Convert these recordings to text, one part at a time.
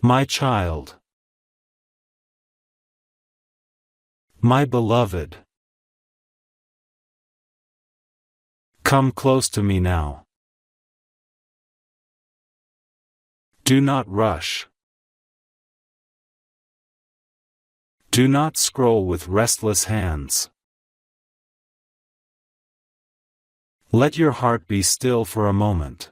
My child. My beloved. Come close to me now. Do not rush. Do not scroll with restless hands. Let your heart be still for a moment.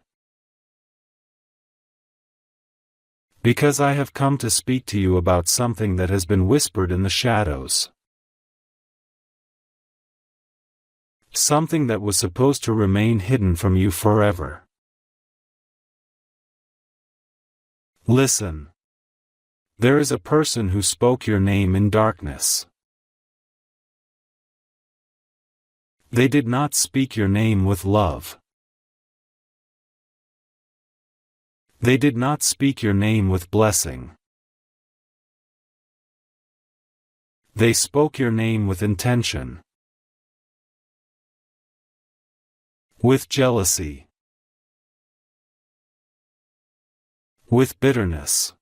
Because I have come to speak to you about something that has been whispered in the shadows. Something that was supposed to remain hidden from you forever. Listen. There is a person who spoke your name in darkness. They did not speak your name with love. They did not speak your name with blessing. They spoke your name with intention. With jealousy. With bitterness.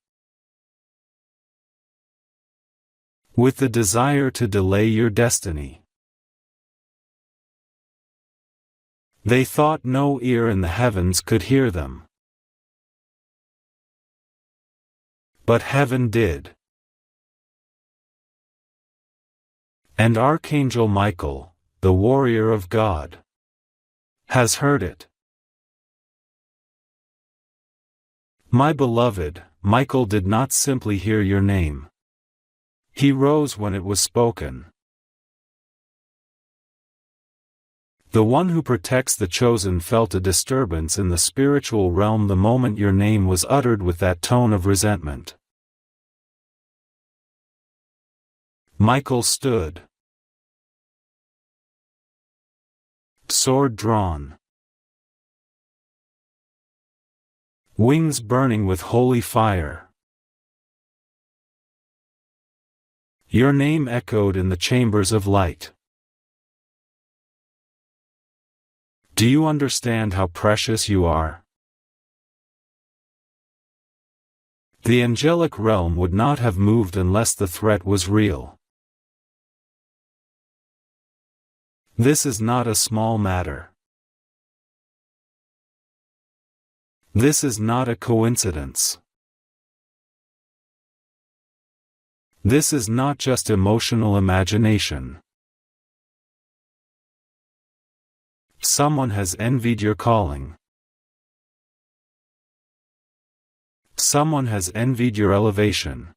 With the desire to delay your destiny. They thought no ear in the heavens could hear them. But heaven did. And Archangel Michael, the warrior of God, has heard it. My beloved, Michael did not simply hear your name. He rose when it was spoken. The one who protects the chosen felt a disturbance in the spiritual realm the moment your name was uttered with that tone of resentment. Michael stood. Sword drawn. Wings burning with holy fire. Your name echoed in the chambers of light. Do you understand how precious you are? The angelic realm would not have moved unless the threat was real. This is not a small matter. This is not a coincidence. This is not just emotional imagination. Someone has envied your calling. Someone has envied your elevation.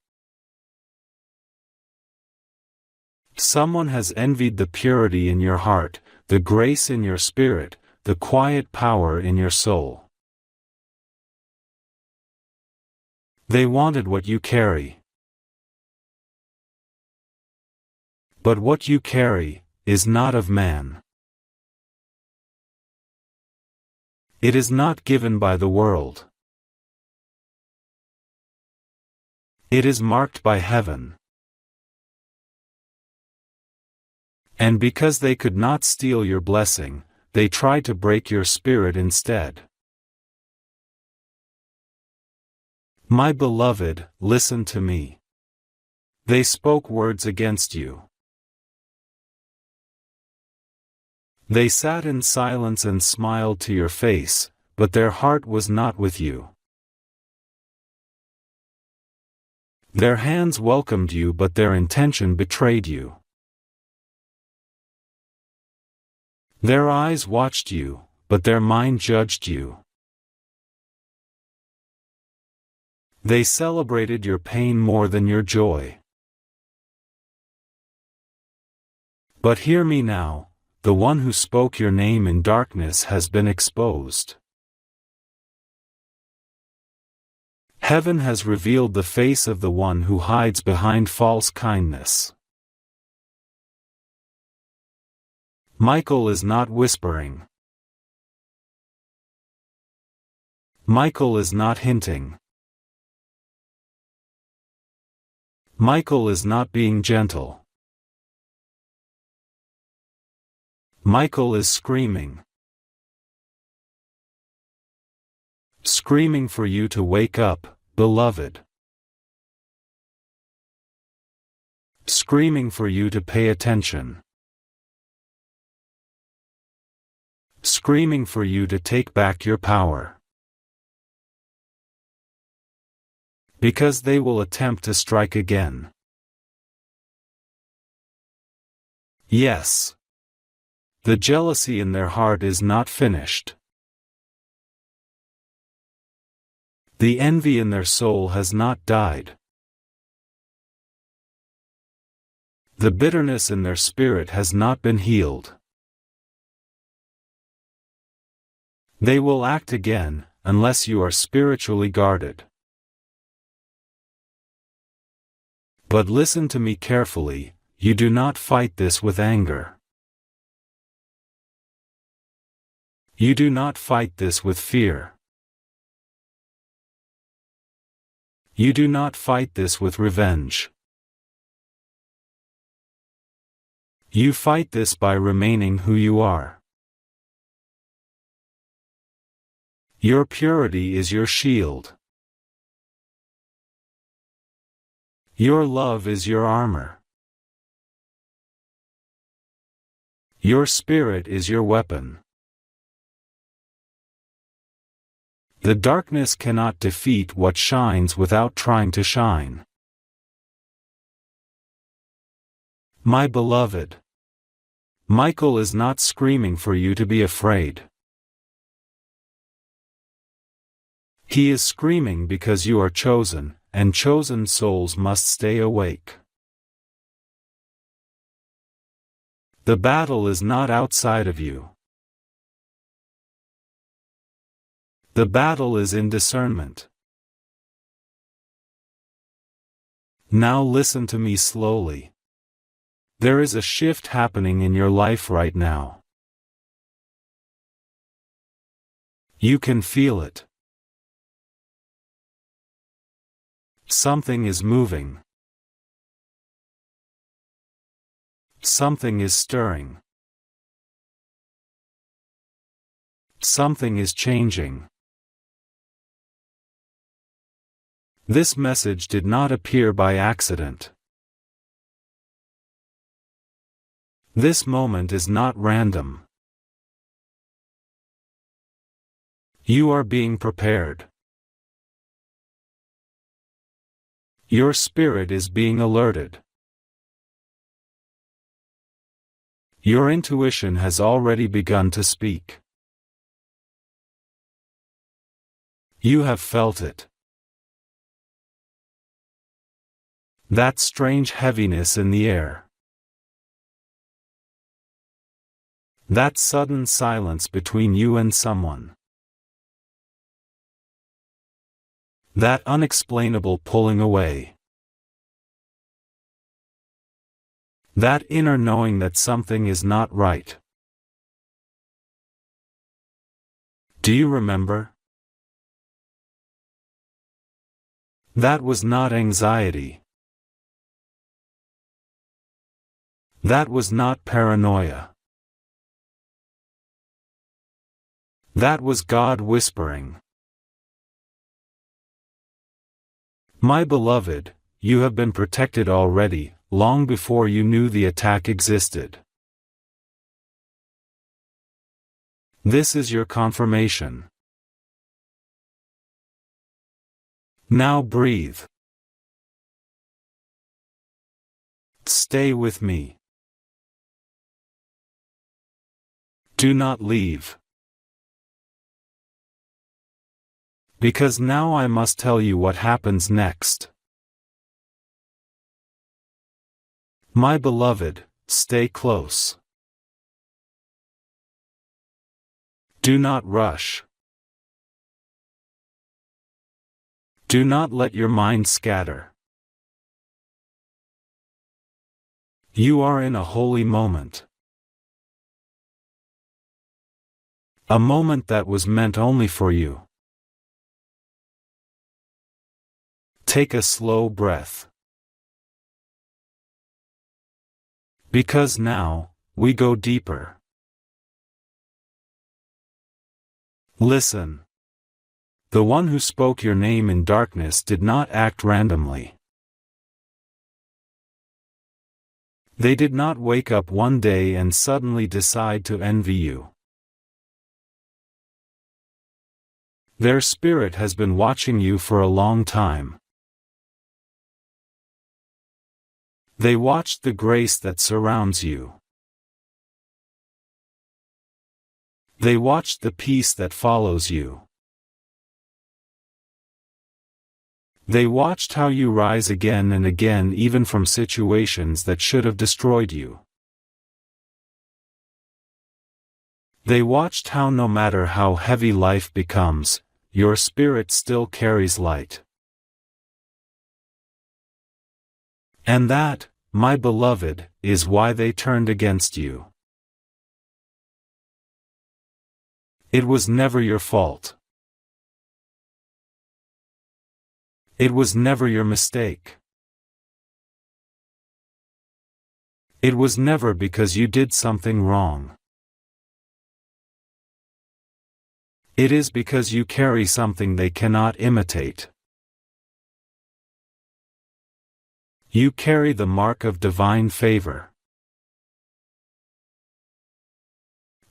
Someone has envied the purity in your heart, the grace in your spirit, the quiet power in your soul. They wanted what you carry. But what you carry is not of man. It is not given by the world. It is marked by heaven. And because they could not steal your blessing, they tried to break your spirit instead. My beloved, listen to me. They spoke words against you. They sat in silence and smiled to your face, but their heart was not with you. Their hands welcomed you, but their intention betrayed you. Their eyes watched you, but their mind judged you. They celebrated your pain more than your joy. But hear me now, the one who spoke your name in darkness has been exposed. Heaven has revealed the face of the one who hides behind false kindness. Michael is not whispering. Michael is not hinting. Michael is not being gentle. Michael is screaming. Screaming for you to wake up, beloved. screaming for you to pay attention, screaming for you to take back your power. Because they will attempt to strike again. Yes. The jealousy in their heart is not finished. The envy in their soul has not died. The bitterness in their spirit has not been healed. They will act again, unless you are spiritually guarded. But listen to me carefully, you do not fight this with anger. You do not fight this with fear. You do not fight this with revenge. You fight this by remaining who you are. Your purity is your shield. Your love is your armor. Your spirit is your weapon. The darkness cannot defeat what shines without trying to shine. My beloved, Michael is not screaming for you to be afraid. He is screaming because you are chosen, and chosen souls must stay awake. The battle is not outside of you. The battle is in discernment. Now listen to me slowly. There is a shift happening in your life right now. You can feel it. Something is moving. Something is stirring. Something is changing. This message did not appear by accident. This moment is not random. You are being prepared. Your spirit is being alerted. Your intuition has already begun to speak. You have felt it. That strange heaviness in the air. That sudden silence between you and someone. That unexplainable pulling away. That inner knowing that something is not right. Do you remember? That was not anxiety. That was not paranoia. That was God whispering. My beloved, you have been protected already, long before you knew the attack existed. This is your confirmation. Now breathe. Stay with me. Do not leave. Because now I must tell you what happens next. My beloved, stay close. Do not rush. Do not let your mind scatter. You are in a holy moment. A moment that was meant only for you. Take a slow breath. Because now, we go deeper. Listen. The one who spoke your name in darkness did not act randomly. They did not wake up one day and suddenly decide to envy you. Their spirit has been watching you for a long time. They watched the grace that surrounds you. They watched the peace that follows you. They watched how you rise again and again, even from situations that should have destroyed you. They watched how no matter how heavy life becomes, your spirit still carries light. And that, my beloved, is why they turned against you. It was never your fault. It was never your mistake. It was never because you did something wrong. It is because you carry something they cannot imitate. You carry the mark of divine favor.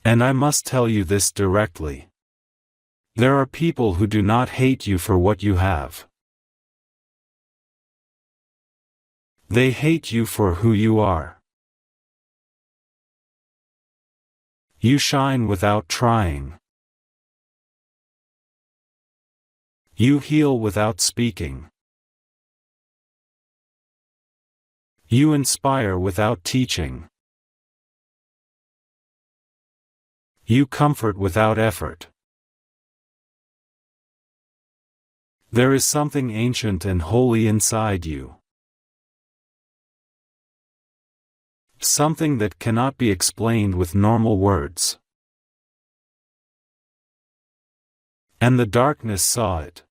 And I must tell you this directly. There are people who do not hate you for what you have. They hate you for who you are. You shine without trying. You heal without speaking. You inspire without teaching. You comfort without effort. There is something ancient and holy inside you. Something that cannot be explained with normal words. And the darkness saw it.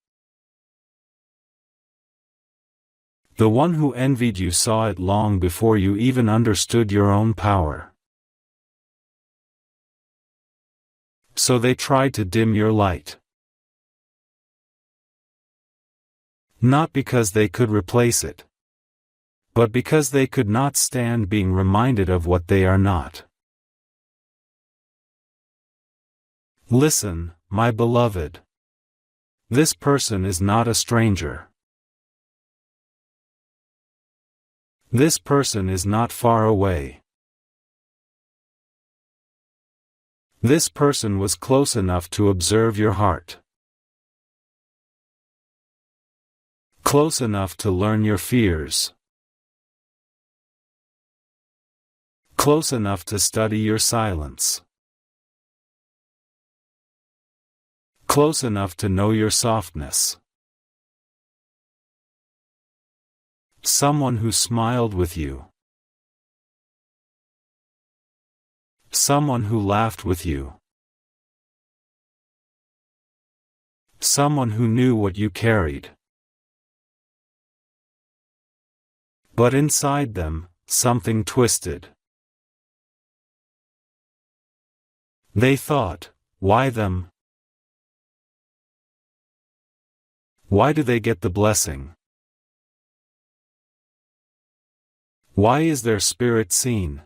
The one who envied you saw it long before you even understood your own power. So they tried to dim your light. Not because they could replace it, but because they could not stand being reminded of what they are not. Listen, my beloved. This person is not a stranger. This person is not far away. This person was close enough to observe your heart. Close enough to learn your fears. Close enough to study your silence. Close enough to know your softness. Someone who smiled with you. Someone who laughed with you. Someone who knew what you carried. But inside them, something twisted. They thought, why them? Why do they get the blessing? Why is their spirit seen?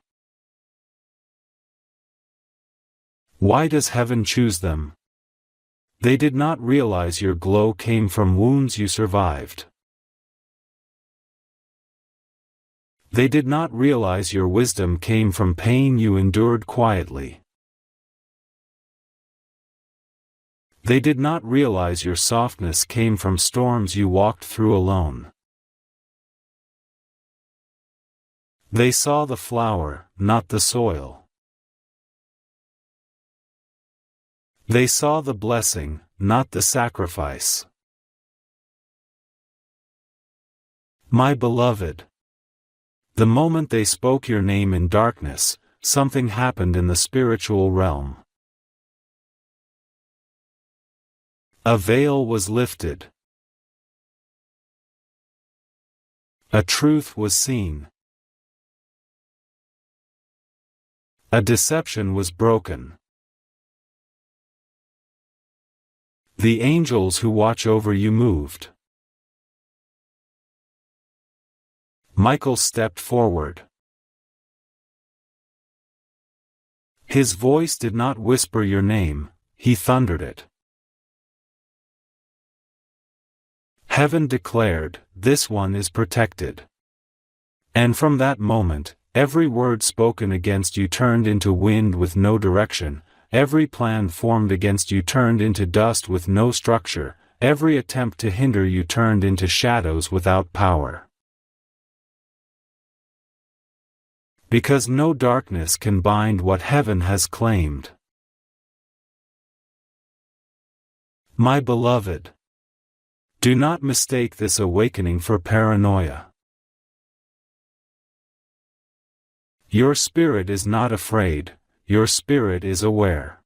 Why does heaven choose them? They did not realize your glow came from wounds you survived. They did not realize your wisdom came from pain you endured quietly. They did not realize your softness came from storms you walked through alone. They saw the flower, not the soil. They saw the blessing, not the sacrifice. My beloved. The moment they spoke your name in darkness, something happened in the spiritual realm. A veil was lifted. A truth was seen. A deception was broken. The angels who watch over you moved. Michael stepped forward. His voice did not whisper your name, he thundered it. Heaven declared, "This one is protected." And from that moment, every word spoken against you turned into wind with no direction, every plan formed against you turned into dust with no structure, every attempt to hinder you turned into shadows without power. Because no darkness can bind what heaven has claimed. My beloved, do not mistake this awakening for paranoia. Your spirit is not afraid, your spirit is aware.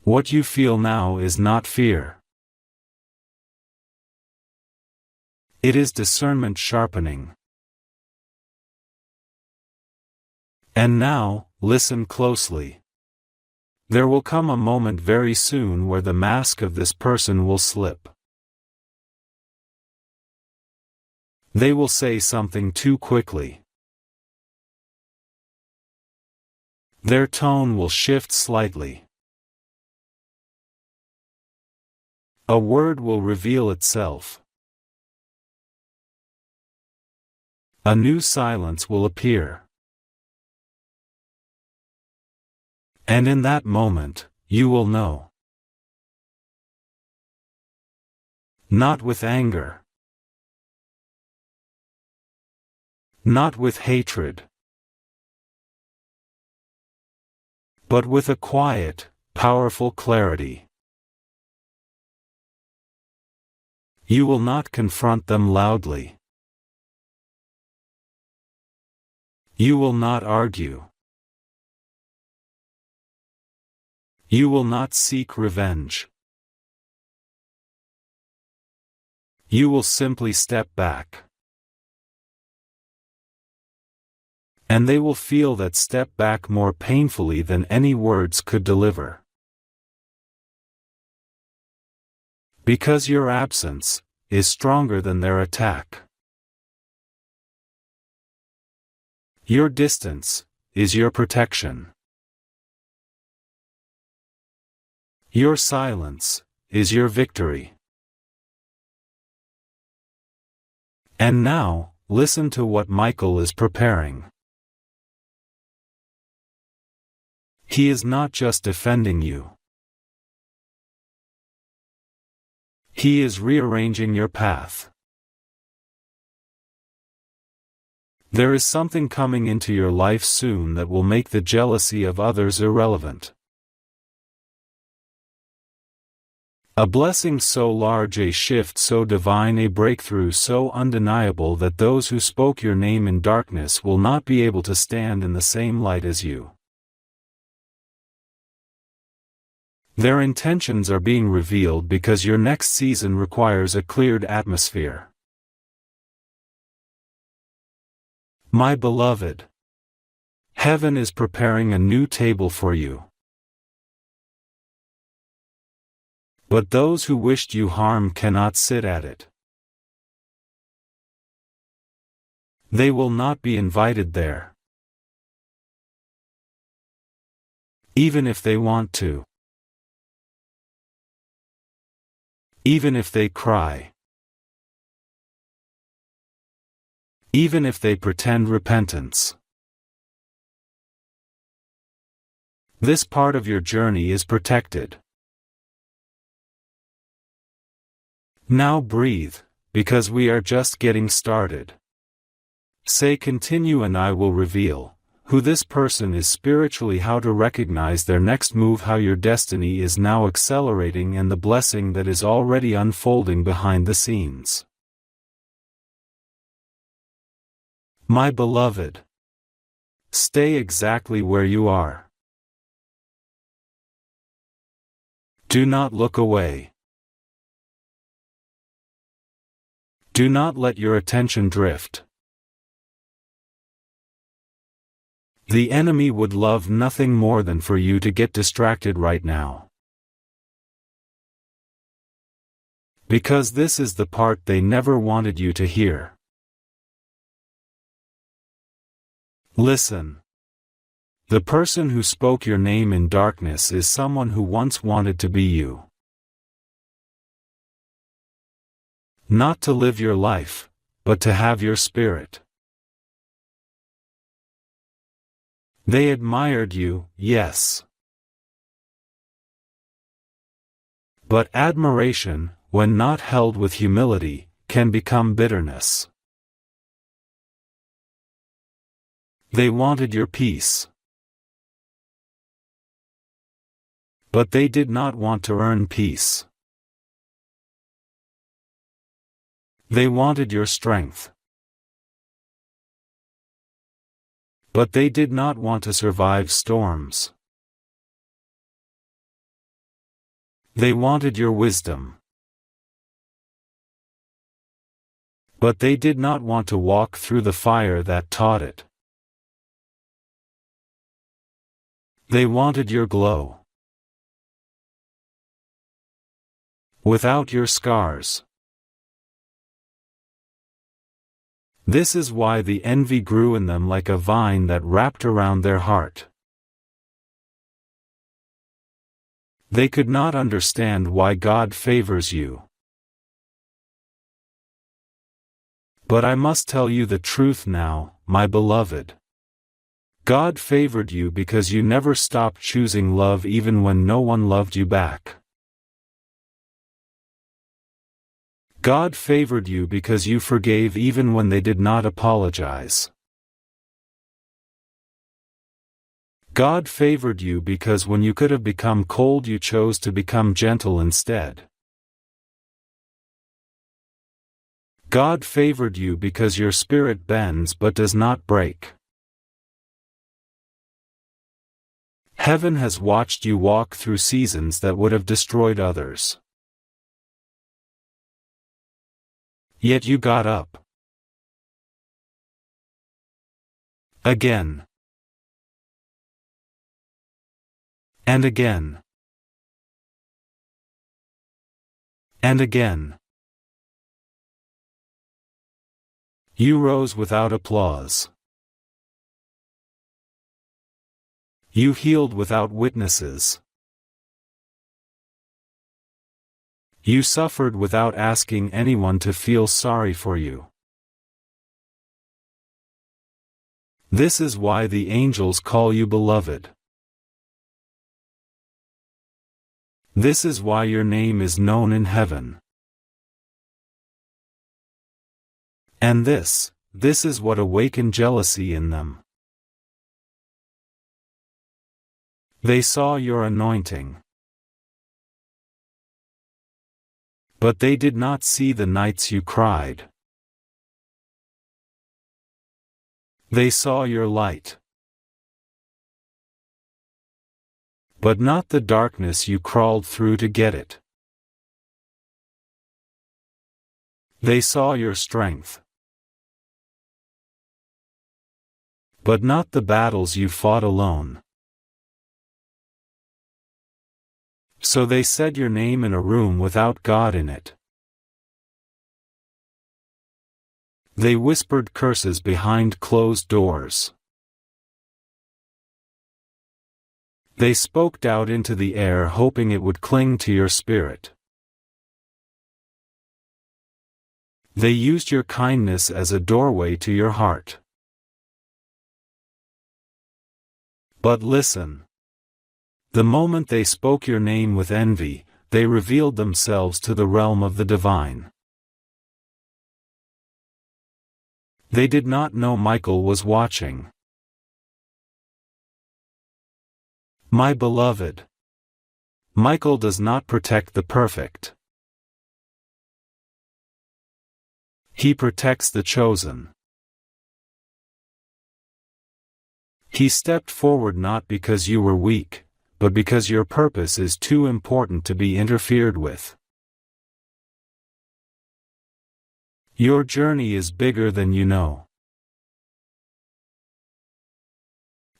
What you feel now is not fear. It is discernment sharpening. And now, listen closely. There will come a moment very soon where the mask of this person will slip. They will say something too quickly. Their tone will shift slightly. A word will reveal itself. A new silence will appear. And in that moment, you will know. Not with anger. Not with hatred. But with a quiet, powerful clarity. You will not confront them loudly. You will not argue. You will not seek revenge. You will simply step back. And they will feel that step back more painfully than any words could deliver. Because your absence is stronger than their attack. Your distance is your protection. Your silence is your victory. And now, listen to what Michael is preparing. He is not just defending you. He is rearranging your path. There is something coming into your life soon that will make the jealousy of others irrelevant. A blessing so large, a shift so divine, a breakthrough so undeniable that those who spoke your name in darkness will not be able to stand in the same light as you. Their intentions are being revealed because your next season requires a cleared atmosphere. My beloved, heaven is preparing a new table for you. But those who wished you harm cannot sit at it. They will not be invited there. Even if they want to. Even if they cry. Even if they pretend repentance. This part of your journey is protected. Now breathe, because we are just getting started. Say continue and I will reveal who this person is spiritually, how to recognize their next move, how your destiny is now accelerating, and the blessing that is already unfolding behind the scenes. My beloved, stay exactly where you are. Do not look away. Do not let your attention drift. The enemy would love nothing more than for you to get distracted right now. Because this is the part they never wanted you to hear. Listen. The person who spoke your name in darkness is someone who once wanted to be you. Not to live your life, but to have your spirit. They admired you, yes. But admiration, when not held with humility, can become bitterness. They wanted your peace. But they did not want to earn peace. They wanted your strength. But they did not want to survive storms. They wanted your wisdom. But they did not want to walk through the fire that taught it. They wanted your glow. Without your scars. This is why the envy grew in them like a vine that wrapped around their heart. They could not understand why God favors you. But I must tell you the truth now, my beloved. God favored you because you never stopped choosing love even when no one loved you back. God favored you because you forgave even when they did not apologize. God favored you because when you could have become cold you chose to become gentle instead. God favored you because your spirit bends but does not break. Heaven has watched you walk through seasons that would have destroyed others. Yet you got up. Again. And again. And again. You rose without applause. You healed without witnesses. You suffered without asking anyone to feel sorry for you. This is why the angels call you beloved. This is why your name is known in heaven. And this is what awakened jealousy in them. They saw your anointing. But they did not see the nights you cried. They saw your light. But not the darkness you crawled through to get it. They saw your strength. But not the battles you fought alone. So they said your name in a room without God in it. They whispered curses behind closed doors. They spoke doubt into the air hoping it would cling to your spirit. They used your kindness as a doorway to your heart. But listen. The moment they spoke your name with envy, they revealed themselves to the realm of the divine. They did not know Michael was watching. My beloved. Michael does not protect the perfect. He protects the chosen. He stepped forward not because you were weak, but because your purpose is too important to be interfered with. Your journey is bigger than you know.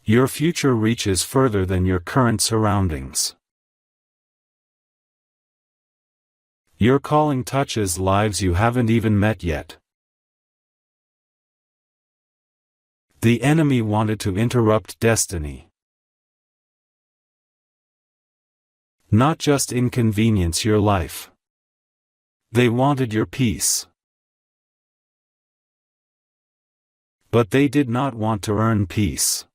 Your future reaches further than your current surroundings. Your calling touches lives you haven't even met yet. The enemy wanted to interrupt destiny. not just inconvenience your life. They wanted your peace. But they did not want to earn peace.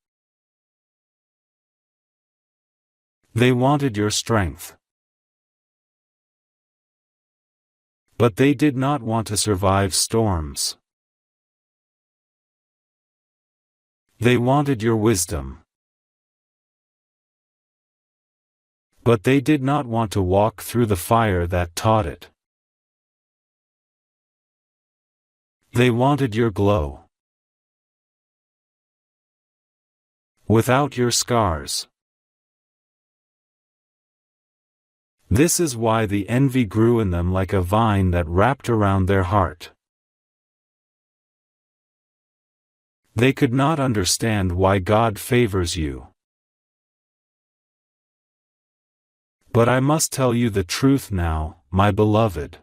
They wanted your strength. But they did not want to survive storms. They wanted your wisdom. But they did not want to walk through the fire that taught it. They wanted your glow. Without your scars. This is why the envy grew in them like a vine that wrapped around their heart. They could not understand why God favors you. But I must tell you the truth now, my beloved.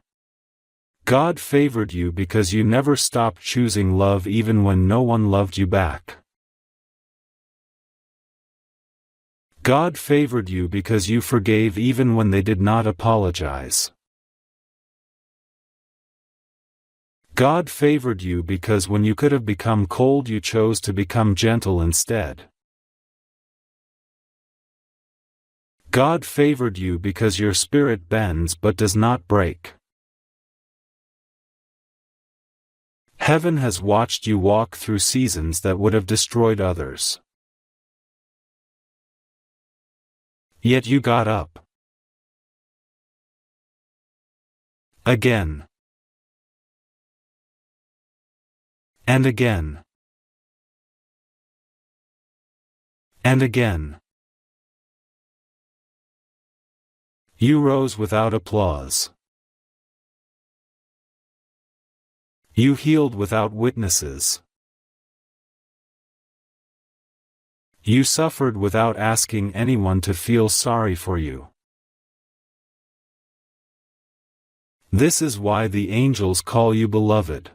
God favored you because you never stopped choosing love even when no one loved you back. God favored you because you forgave even when they did not apologize. God favored you because when you could have become cold you chose to become gentle instead. God favored you because your spirit bends but does not break. Heaven has watched you walk through seasons that would have destroyed others. Yet you got up. Again. And again. And again. You rose without applause. You healed without witnesses. You suffered without asking anyone to feel sorry for you. This is why the angels call you beloved.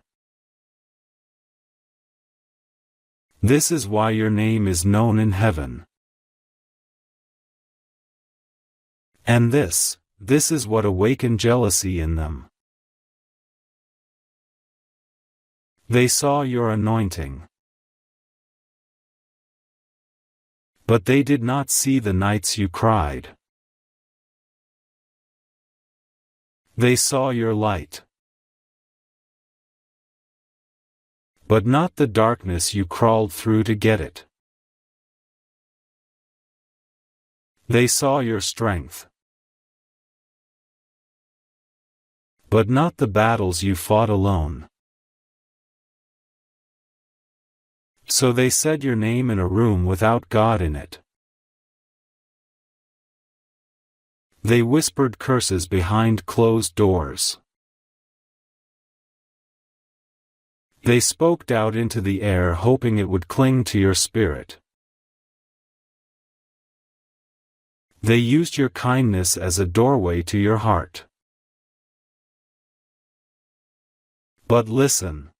This is why your name is known in heaven. And this is what awakened jealousy in them. They saw your anointing. But they did not see the nights you cried. They saw your light. But not the darkness you crawled through to get it. They saw your strength. But not the battles you fought alone. So they said your name in a room without God in it. They whispered curses behind closed doors. They spoke doubt into the air hoping it would cling to your spirit. They used your kindness as a doorway to your heart. But listen.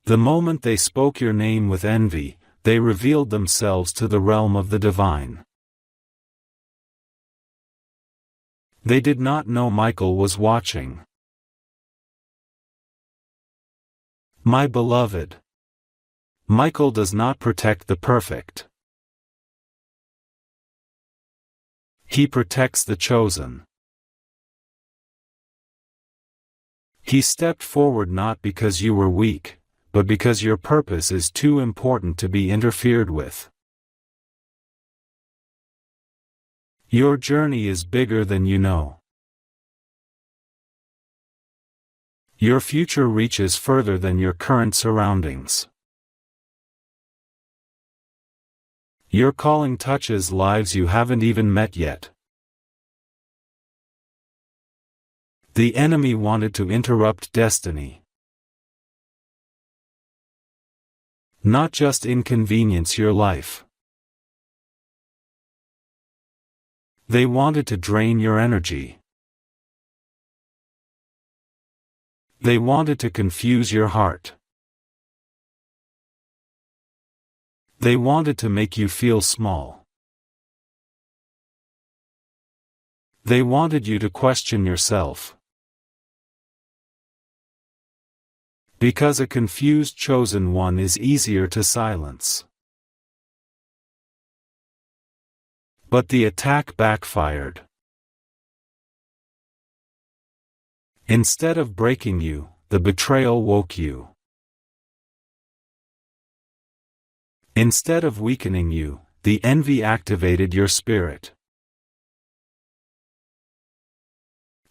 The moment they spoke your name with envy, they revealed themselves to the realm of the divine. They did not know Michael was watching. My beloved. Michael does not protect the perfect. He protects the chosen. He stepped forward not because you were weak, but because your purpose is too important to be interfered with. Your journey is bigger than you know. Your future reaches further than your current surroundings. Your calling touches lives you haven't even met yet. The enemy wanted to interrupt destiny. Not just inconvenience your life. They wanted to drain your energy. They wanted to confuse your heart. They wanted to make you feel small. They wanted you to question yourself. Because a confused chosen one is easier to silence. But the attack backfired. Instead of breaking you, the betrayal woke you. Instead of weakening you, the envy activated your spirit.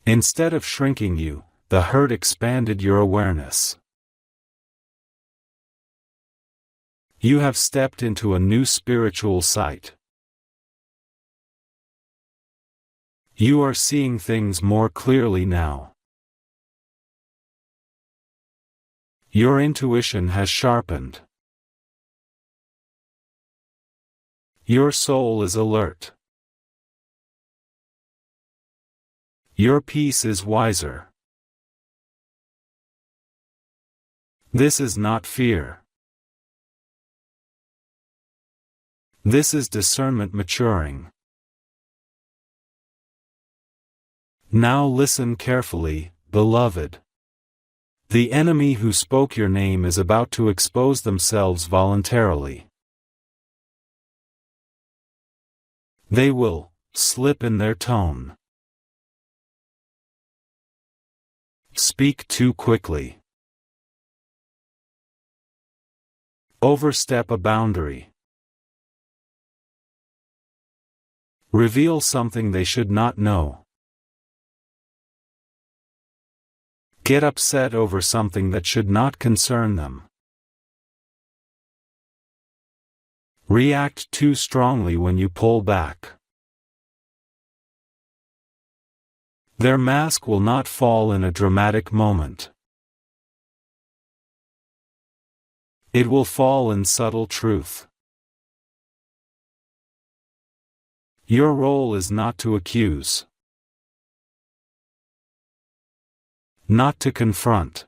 Instead of shrinking you, the hurt expanded your awareness. You have stepped into a new spiritual sight. You are seeing things more clearly now. Your intuition has sharpened. Your soul is alert. Your peace is wiser. This is not fear. This is discernment maturing. Now listen carefully, beloved. The enemy who spoke your name is about to expose themselves voluntarily. They will slip in their tone. Speak too quickly. Overstep a boundary. Reveal something they should not know. Get upset over something that should not concern them. React too strongly when you pull back. Their mask will not fall in a dramatic moment. It will fall in subtle truth. Your role is not to accuse. Not to confront.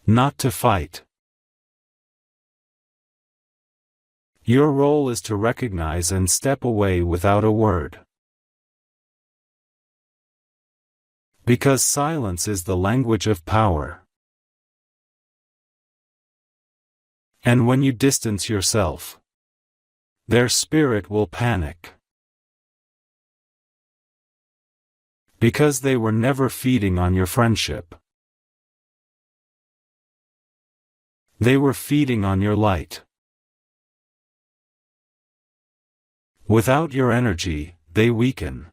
Not to fight. Your role is to recognize and step away without a word. Because silence is the language of power. And when you distance yourself, their spirit will panic. Because they were never feeding on your friendship. They were feeding on your light. Without your energy, they weaken.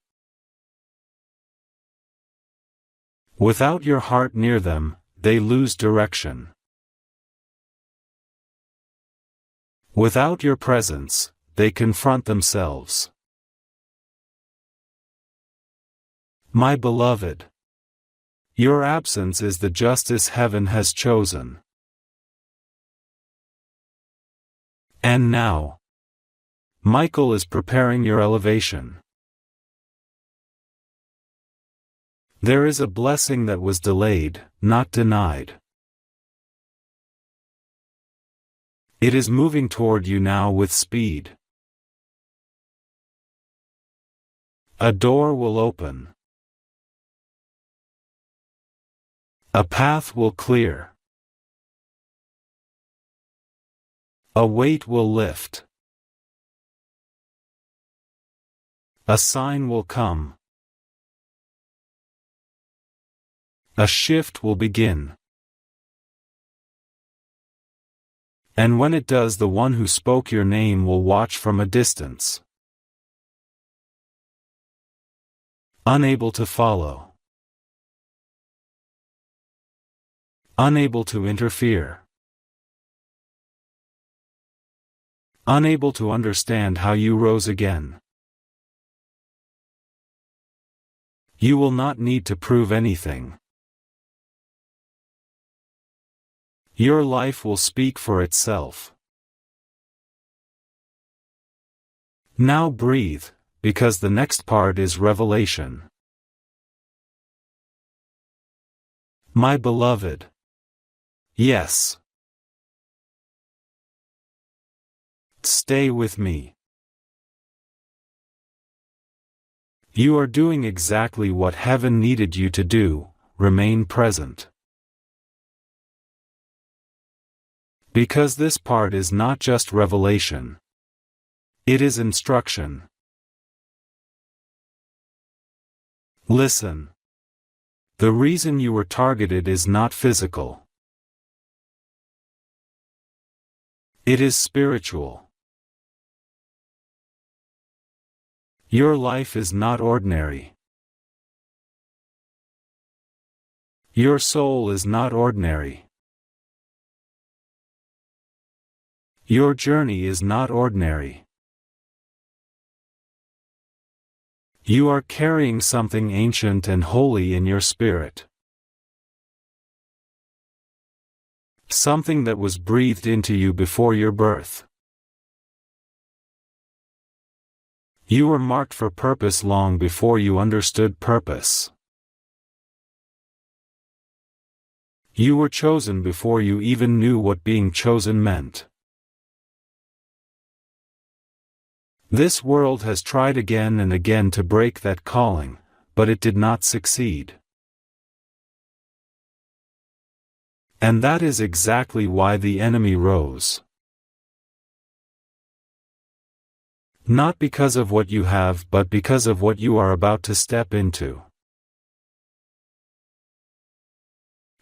Without your heart near them, they lose direction. Without your presence, they confront themselves. My beloved, your absence is the justice heaven has chosen. And now, Michael is preparing your elevation. There is a blessing that was delayed, not denied. It is moving toward you now with speed. A door will open. A path will clear. A weight will lift. A sign will come. A shift will begin. And when it does, the one who spoke your name will watch from a distance. Unable to follow. Unable to interfere. Unable to understand how you rose again. You will not need to prove anything. Your life will speak for itself. Now breathe, because the next part is revelation. My beloved. Yes. Stay with me. You are doing exactly what heaven needed you to do: remain present. Because this part is not just revelation. It is instruction. Listen. The reason you were targeted is not physical. It is spiritual. Your life is not ordinary. Your soul is not ordinary. Your journey is not ordinary. You are carrying something ancient and holy in your spirit. Something that was breathed into you before your birth. You were marked for purpose long before you understood purpose. You were chosen before you even knew what being chosen meant. This world has tried again and again to break that calling, but it did not succeed. And that is exactly why the enemy rose. Not because of what you have, but because of what you are about to step into.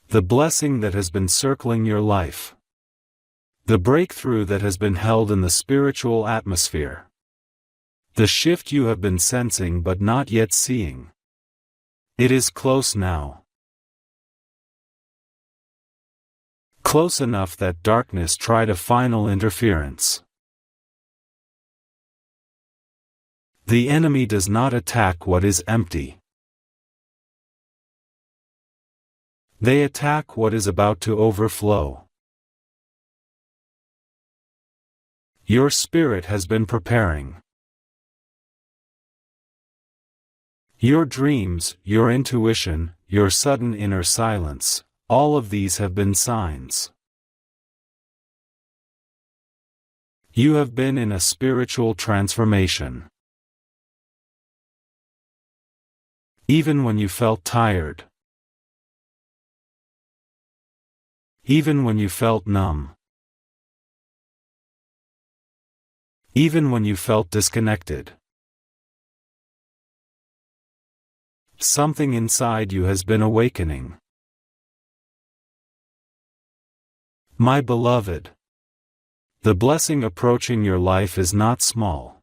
The blessing that has been circling your life. The breakthrough that has been held in the spiritual atmosphere. The shift you have been sensing but not yet seeing. It is close now. Close enough that darkness tried a final interference. The enemy does not attack what is empty. They attack what is about to overflow. Your spirit has been preparing. Your dreams, your intuition, your sudden inner silence, all of these have been signs. You have been in a spiritual transformation. Even when you felt tired. Even when you felt numb. Even when you felt disconnected. Something inside you has been awakening. My beloved, the blessing approaching your life is not small.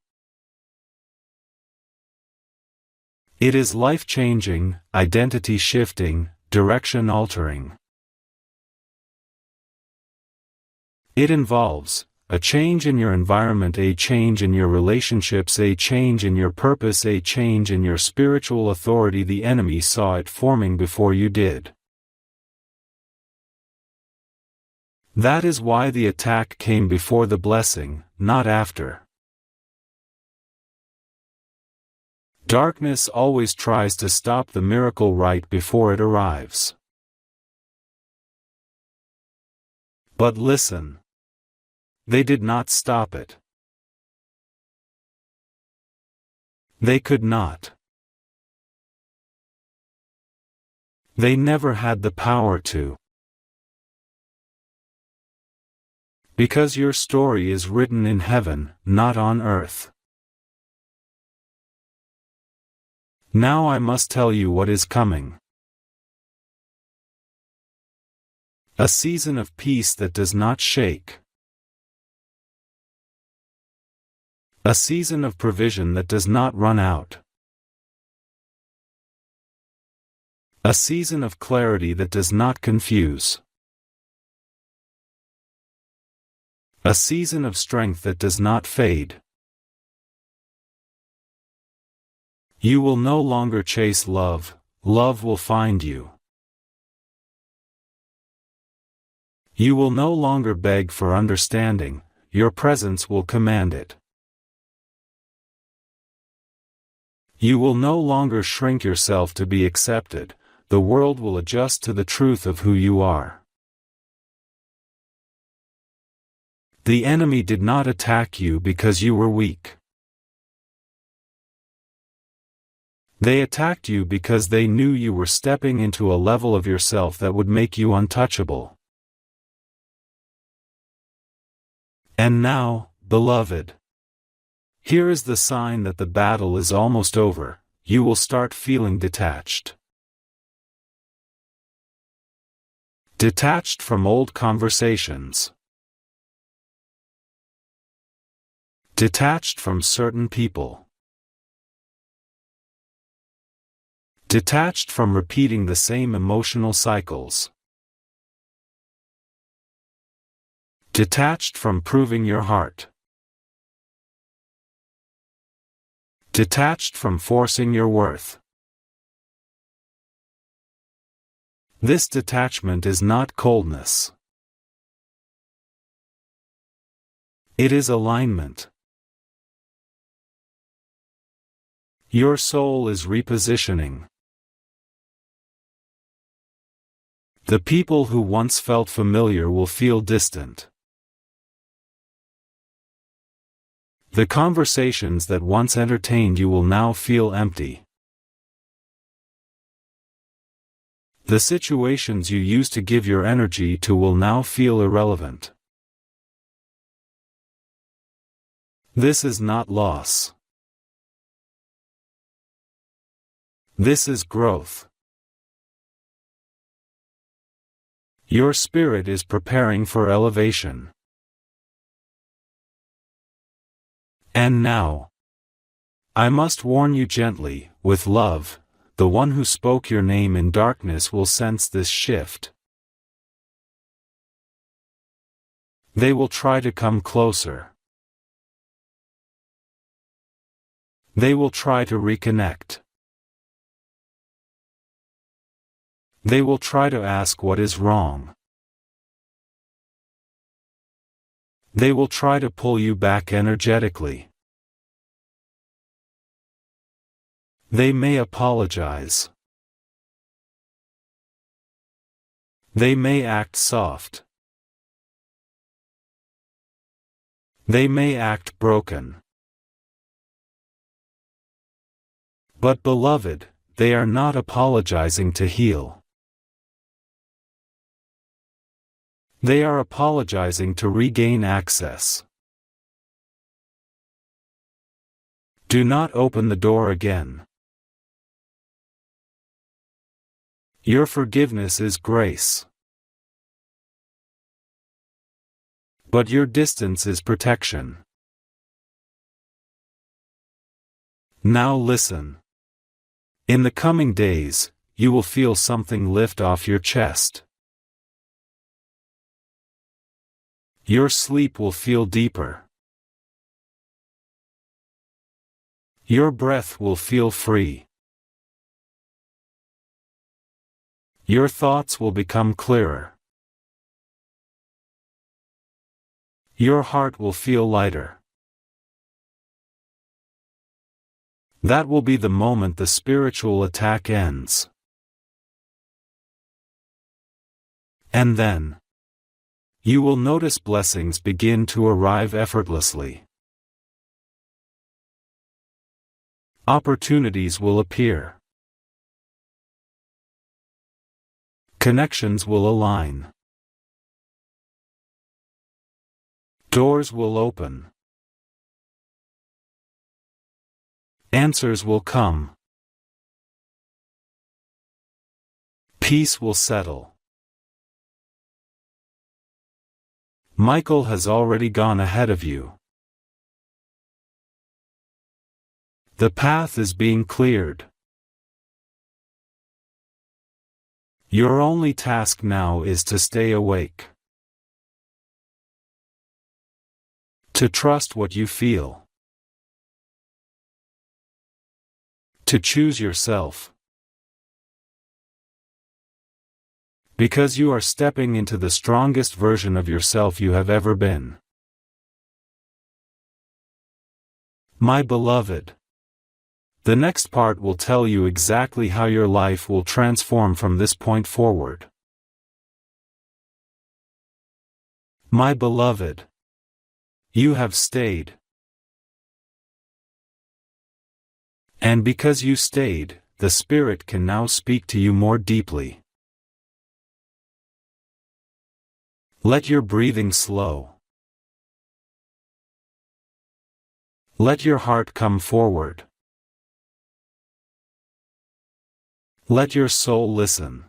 It is life-changing, identity-shifting, direction-altering. It involves a change in your environment, a change in your relationships, a change in your purpose, a change in your spiritual authority. The enemy saw it forming before you did. That is why the attack came before the blessing, not after. Darkness always tries to stop the miracle right before it arrives. But listen. They did not stop it. They could not. They never had the power to. Because your story is written in heaven, not on earth. Now I must tell you what is coming. A season of peace that does not shake. A season of provision that does not run out. A season of clarity that does not confuse. A season of strength that does not fade. You will no longer chase love, love will find you. You will no longer beg for understanding, your presence will command it. You will no longer shrink yourself to be accepted, the world will adjust to the truth of who you are. The enemy did not attack you because you were weak. They attacked you because they knew you were stepping into a level of yourself that would make you untouchable. And now, beloved, here is the sign that the battle is almost over. You will start feeling detached. Detached from old conversations. Detached from certain people. Detached from repeating the same emotional cycles. Detached from proving your heart. Detached from forcing your worth. This detachment is not coldness. It is alignment. Your soul is repositioning. The people who once felt familiar will feel distant. The conversations that once entertained you will now feel empty. The situations you used to give your energy to will now feel irrelevant. This is not loss. This is growth. Your spirit is preparing for elevation. And now, I must warn you gently, with love, the one who spoke your name in darkness will sense this shift. They will try to come closer. They will try to reconnect. They will try to ask what is wrong. They will try to pull you back energetically. They may apologize. They may act soft. They may act broken. But beloved, they are not apologizing to heal. They are apologizing to regain access. Do not open the door again. Your forgiveness is grace. But your distance is protection. Now listen. In the coming days, you will feel something lift off your chest. Your sleep will feel deeper. Your breath will feel free. Your thoughts will become clearer. Your heart will feel lighter. That will be the moment the spiritual attack ends. And then, you will notice blessings begin to arrive effortlessly. Opportunities will appear. Connections will align. Doors will open. Answers will come. Peace will settle. Michael has already gone ahead of you. The path is being cleared. Your only task now is to stay awake. To trust what you feel. To choose yourself. Because you are stepping into the strongest version of yourself you have ever been. My beloved, the next part will tell you exactly how your life will transform from this point forward. My beloved, you have stayed. And because you stayed, the Spirit can now speak to you more deeply. Let your breathing slow. Let your heart come forward. Let your soul listen.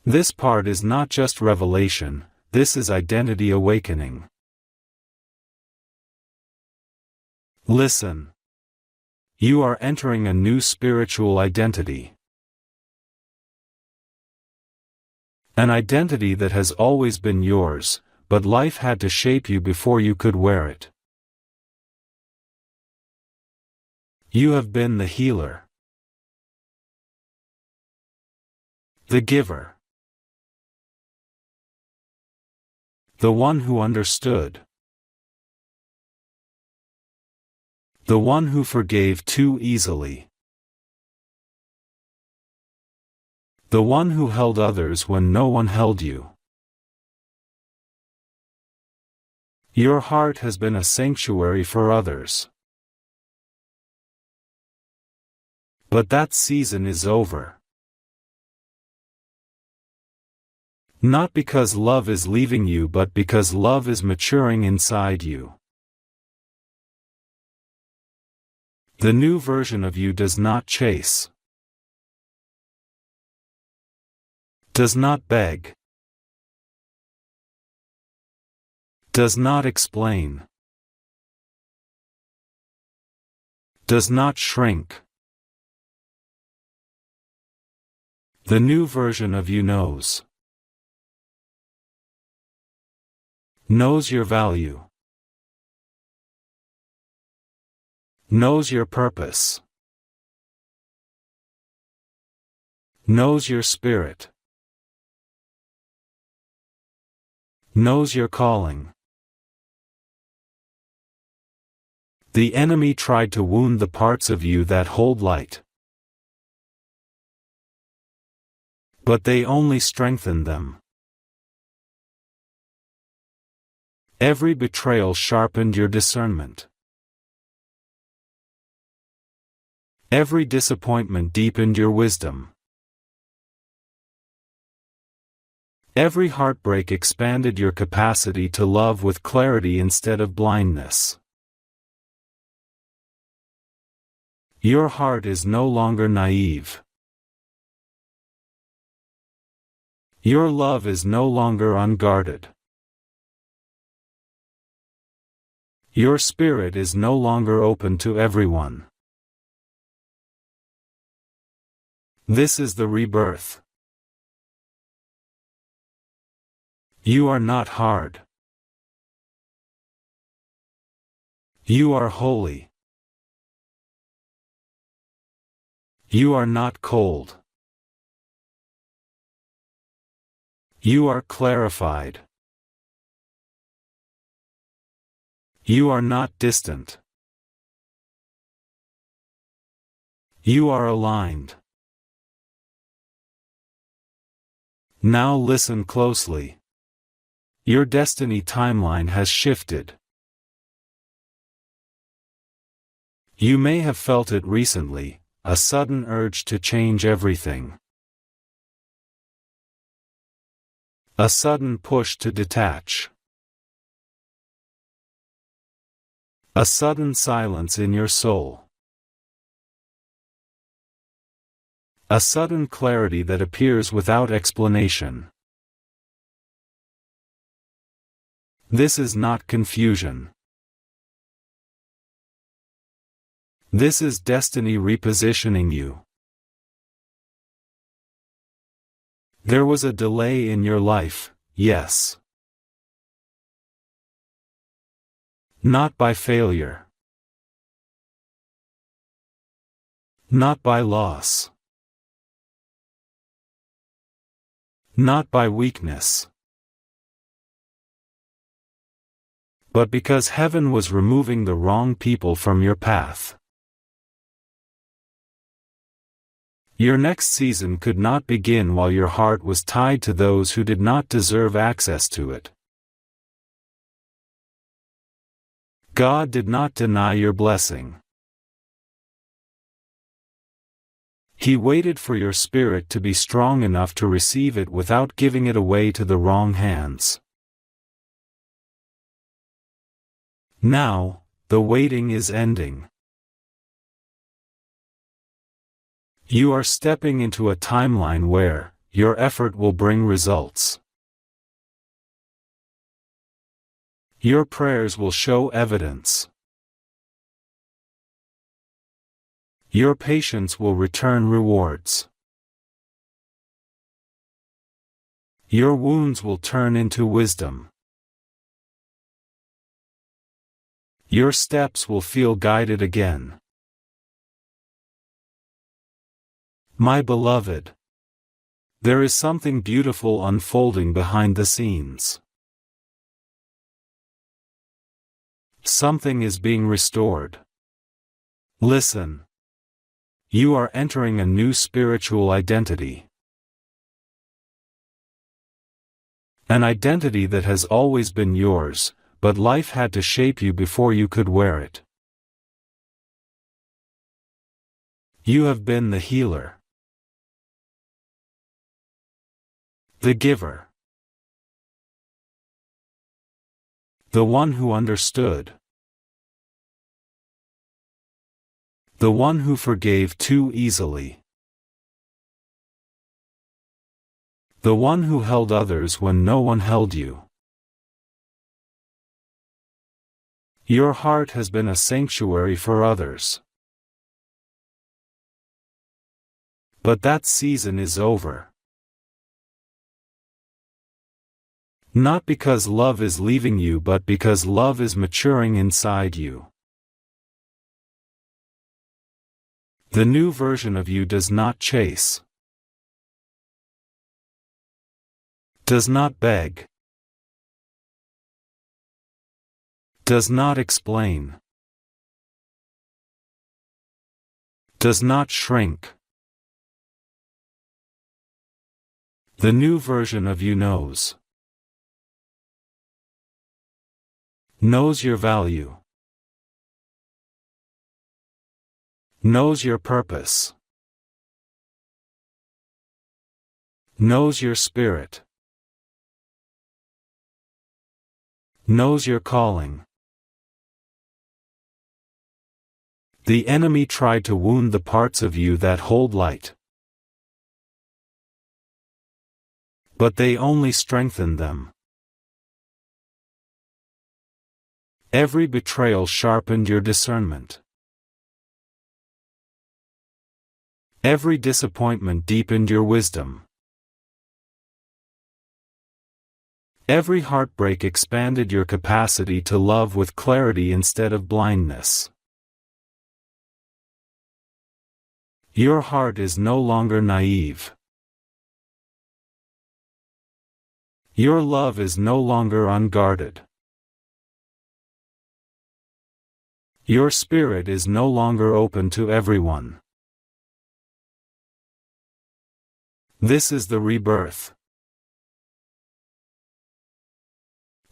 This part is not just revelation, this is identity awakening. Listen. You are entering a new spiritual identity. An identity that has always been yours, but life had to shape you before you could wear it. You have been the healer, the giver, the one who understood, the one who forgave too easily, the one who held others when no one held you. Your heart has been a sanctuary for others. But that season is over. Not because love is leaving you, but because love is maturing inside you. The new version of you does not chase, does not beg, does not explain, does not shrink. The new version of you knows your value, knows your purpose, knows your spirit, knows your calling. The enemy tried to wound the parts of you that hold light, but they only strengthened them. Every betrayal sharpened your discernment. Every disappointment deepened your wisdom. Every heartbreak expanded your capacity to love with clarity instead of blindness. Your heart is no longer naive. Your love is no longer unguarded. Your spirit is no longer open to everyone. This is the rebirth. You are not hard. You are holy. You are not cold. You are clarified. You are not distant. You are aligned. Now listen closely. Your destiny timeline has shifted. You may have felt it recently, a sudden urge to change everything. A sudden push to detach. A sudden silence in your soul. A sudden clarity that appears without explanation. This is not confusion. This is destiny repositioning you. There was a delay in your life, yes. Not by failure. Not by loss. Not by weakness. But because heaven was removing the wrong people from your path. Your next season could not begin while your heart was tied to those who did not deserve access to it. God did not deny your blessing. He waited for your spirit to be strong enough to receive it without giving it away to the wrong hands. Now, the waiting is ending. You are stepping into a timeline where your effort will bring results. Your prayers will show evidence. Your patience will return rewards. Your wounds will turn into wisdom. Your steps will feel guided again. My beloved, there is something beautiful unfolding behind the scenes. Something is being restored. Listen. You are entering a new spiritual identity. An identity that has always been yours, but life had to shape you before you could wear it. You have been the healer, the giver, the one who understood, the one who forgave too easily, the one who held others when no one held you. Your heart has been a sanctuary for others. But that season is over. Not because love is leaving you, but because love is maturing inside you. The new version of you does not chase, does not beg, does not explain, does not shrink. The new version of you knows your value, knows your purpose, knows your spirit, knows your calling. The enemy tried to wound the parts of you that hold light, but they only strengthened them. Every betrayal sharpened your discernment. Every disappointment deepened your wisdom. Every heartbreak expanded your capacity to love with clarity instead of blindness. Your heart is no longer naive. Your love is no longer unguarded. Your spirit is no longer open to everyone. This is the rebirth.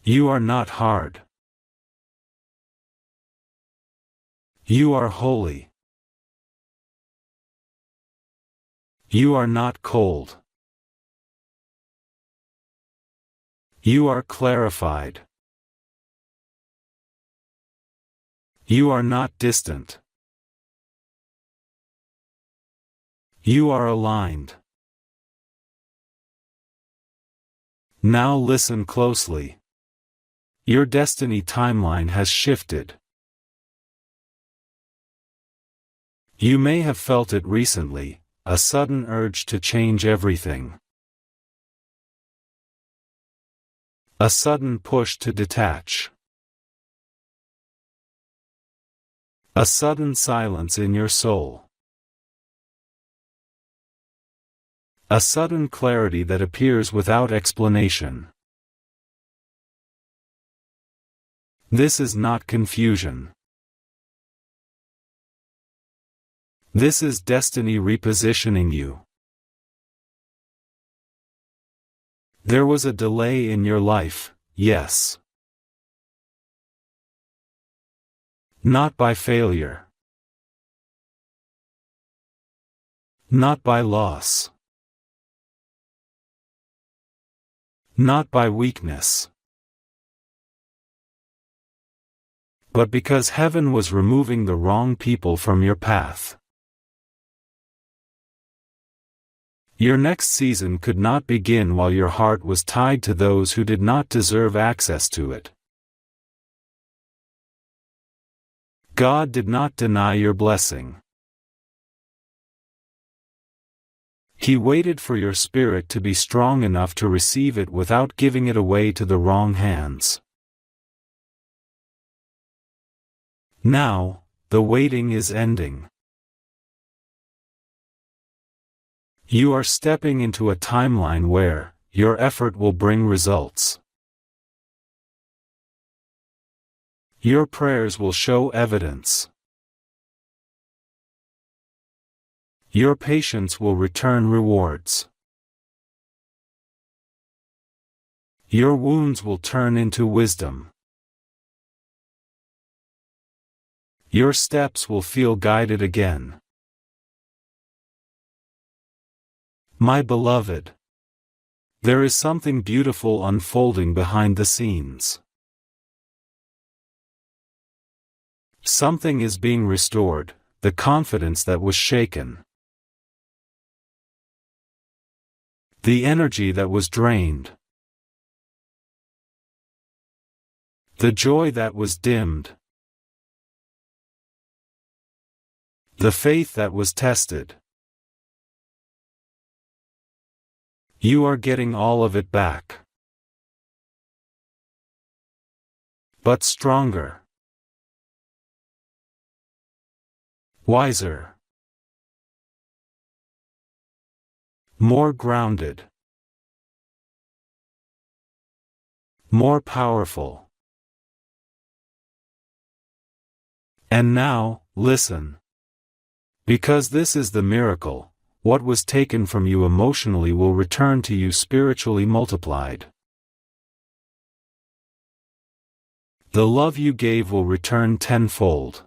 You are not hard. You are holy. You are not cold. You are clarified. You are not distant. You are aligned. Now listen closely. Your destiny timeline has shifted. You may have felt it recently, a sudden urge to change everything. A sudden push to detach. A sudden silence in your soul. A sudden clarity that appears without explanation. This is not confusion. This is destiny repositioning you. There was a delay in your life, yes. Not by failure. Not by loss. Not by weakness. But because heaven was removing the wrong people from your path. Your next season could not begin while your heart was tied to those who did not deserve access to it. God did not deny your blessing. He waited for your spirit to be strong enough to receive it without giving it away to the wrong hands. Now, the waiting is ending. You are stepping into a timeline where your effort will bring results. Your prayers will show evidence. Your patience will return rewards. Your wounds will turn into wisdom. Your steps will feel guided again. My beloved, there is something beautiful unfolding behind the scenes. Something is being restored, the confidence that was shaken. The energy that was drained. The joy that was dimmed. The faith that was tested. You are getting all of it back. But stronger. Wiser. More grounded. More powerful. And now, listen. Because this is the miracle, what was taken from you emotionally will return to you spiritually multiplied. The love you gave will return tenfold.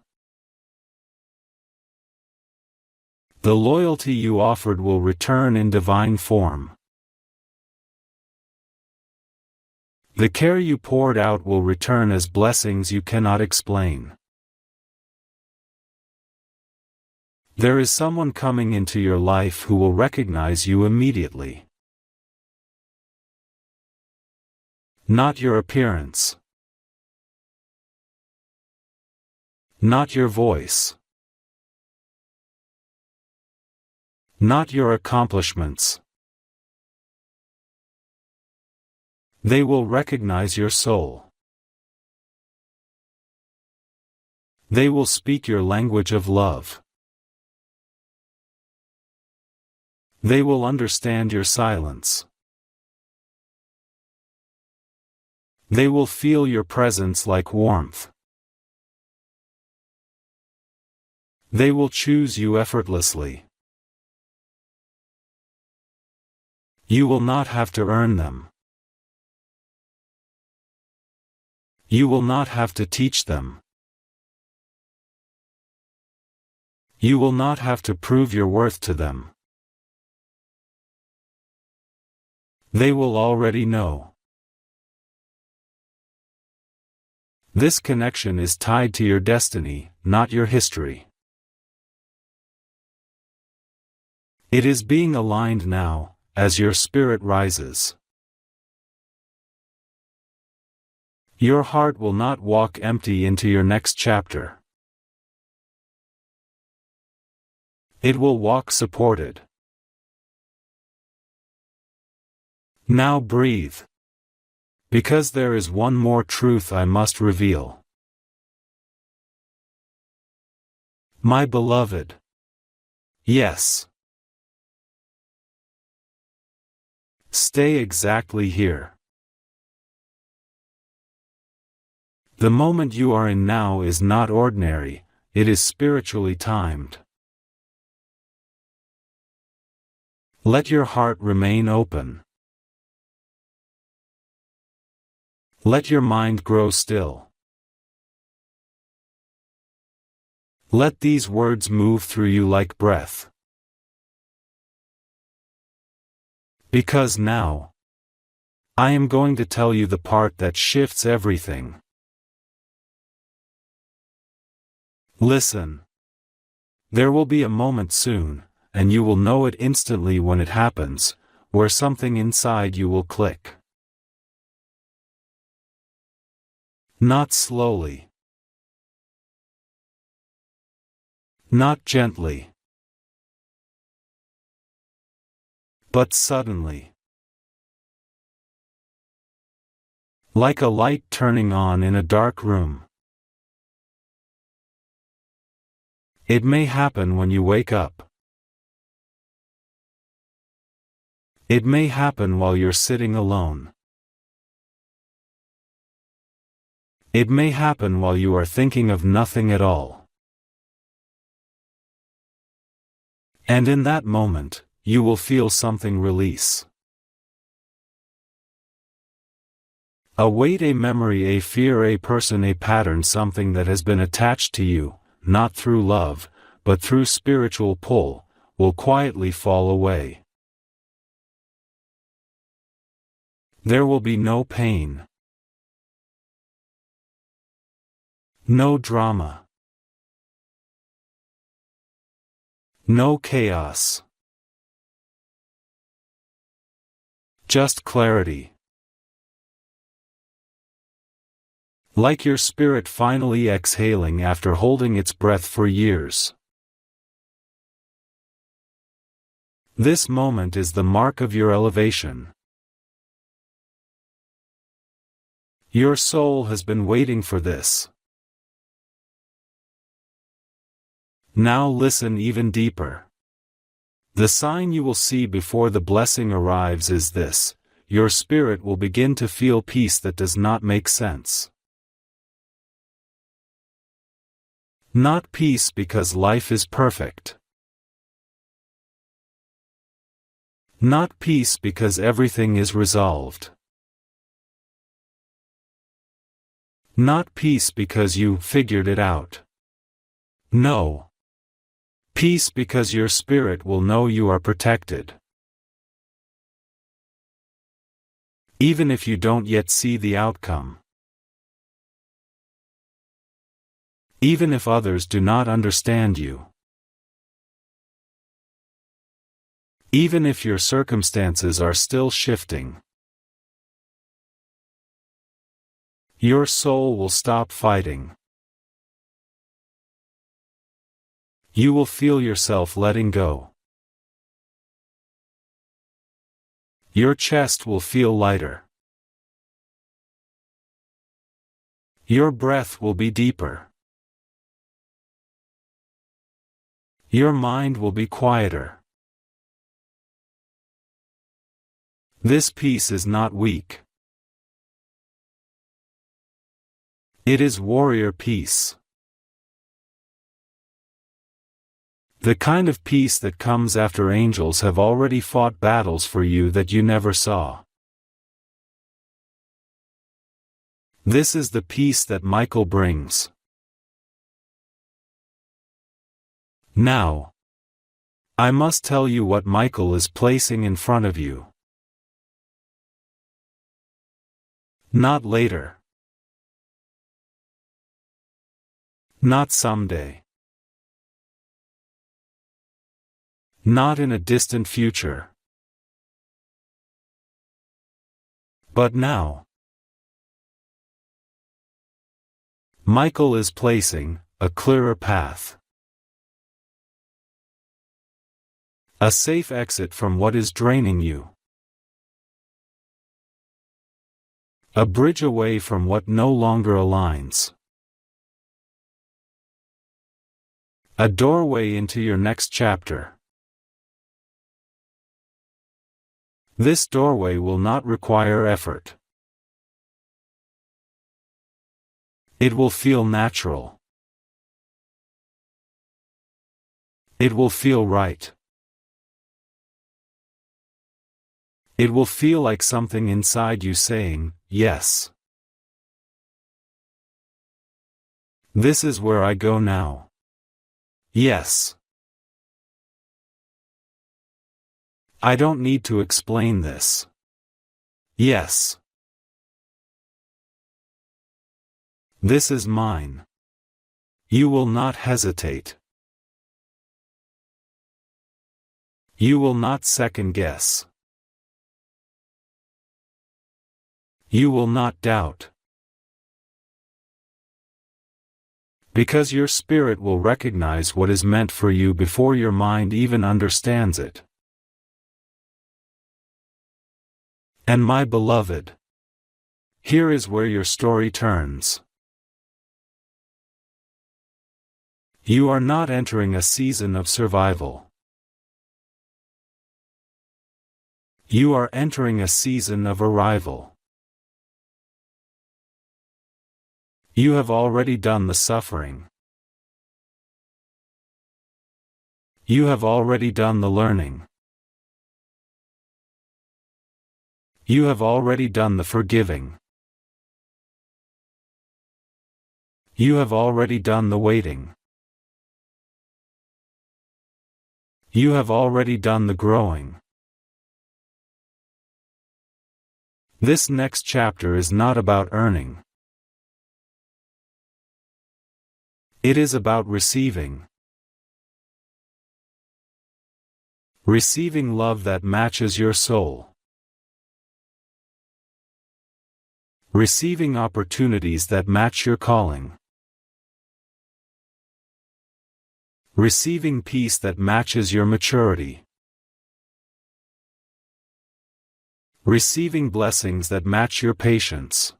The loyalty you offered will return in divine form. The care you poured out will return as blessings you cannot explain. There is someone coming into your life who will recognize you immediately. Not your appearance. Not your voice. Not your accomplishments. They will recognize your soul. They will speak your language of love. They will understand your silence. They will feel your presence like warmth. They will choose you effortlessly. You will not have to earn them. You will not have to teach them. You will not have to prove your worth to them. They will already know. This connection is tied to your destiny, not your history. It is being aligned now, as your spirit rises. Your heart will not walk empty into your next chapter. It will walk supported. Now breathe. Because there is one more truth I must reveal. My beloved. Yes. Stay exactly here. The moment you are in now is not ordinary, it is spiritually timed. Let your heart remain open. Let your mind grow still. Let these words move through you like breath. Because now, I am going to tell you the part that shifts everything. Listen. There will be a moment soon, and you will know it instantly when it happens, where something inside you will click. Not slowly. Not gently. But suddenly. Like a light turning on in a dark room. It may happen when you wake up. It may happen while you're sitting alone. It may happen while you are thinking of nothing at all. And in that moment, you will feel something release. A weight, a memory, a fear, a person, a pattern, something that has been attached to you, not through love, but through spiritual pull, will quietly fall away. There will be no pain. No drama. No chaos. Just clarity. Like your spirit finally exhaling after holding its breath for years. This moment is the mark of your elevation. Your soul has been waiting for this. Now listen even deeper. The sign you will see before the blessing arrives is this: your spirit will begin to feel peace that does not make sense. Not peace because life is perfect. Not peace because everything is resolved. Not peace because you figured it out. No. Peace because your spirit will know you are protected. Even if you don't yet see the outcome. Even if others do not understand you. Even if your circumstances are still shifting. Your soul will stop fighting. You will feel yourself letting go. Your chest will feel lighter. Your breath will be deeper. Your mind will be quieter. This peace is not weak. It is warrior peace. The kind of peace that comes after angels have already fought battles for you that you never saw. This is the peace that Michael brings. Now, I must tell you what Michael is placing in front of you. Not later. Not someday. Not in a distant future. But now. Michael is placing a clearer path. A safe exit from what is draining you. A bridge away from what no longer aligns. A doorway into your next chapter. This doorway will not require effort. It will feel natural. It will feel right. It will feel like something inside you saying, yes. This is where I go now. Yes. I don't need to explain this. Yes. This is mine. You will not hesitate. You will not second guess. You will not doubt. Because your spirit will recognize what is meant for you before your mind even understands it. And my beloved, here is where your story turns. You are not entering a season of survival. You are entering a season of arrival. You have already done the suffering. You have already done the learning. You have already done the forgiving. You have already done the waiting. You have already done the growing. This next chapter is not about earning. It is about receiving. Receiving love that matches your soul. Receiving opportunities that match your calling. Receiving peace that matches your maturity. Receiving blessings that match your patience.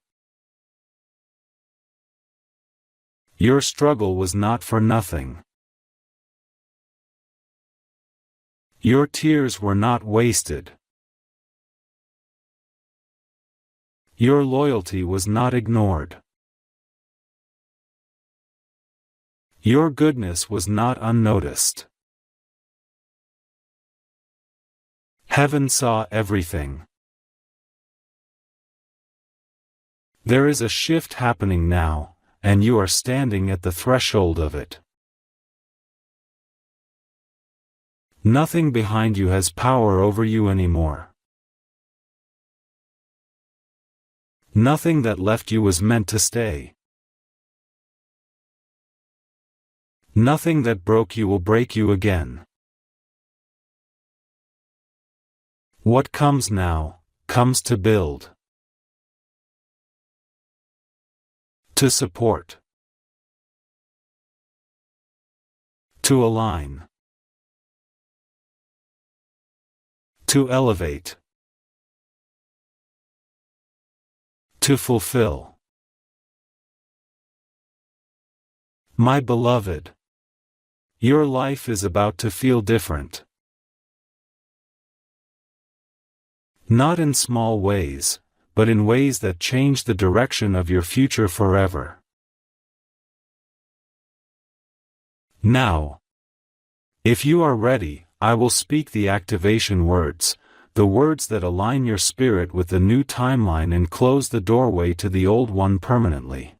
Your struggle was not for nothing. Your tears were not wasted. Your loyalty was not ignored. Your goodness was not unnoticed. Heaven saw everything. There is a shift happening now, and you are standing at the threshold of it. Nothing behind you has power over you anymore. Nothing that left you was meant to stay. Nothing that broke you will break you again. What comes now, comes to build. To support. To align. To elevate. To fulfill. My beloved, your life is about to feel different. Not in small ways, but in ways that change the direction of your future forever. Now, if you are ready, I will speak the activation words, the words that align your spirit with the new timeline and close the doorway to the old one permanently.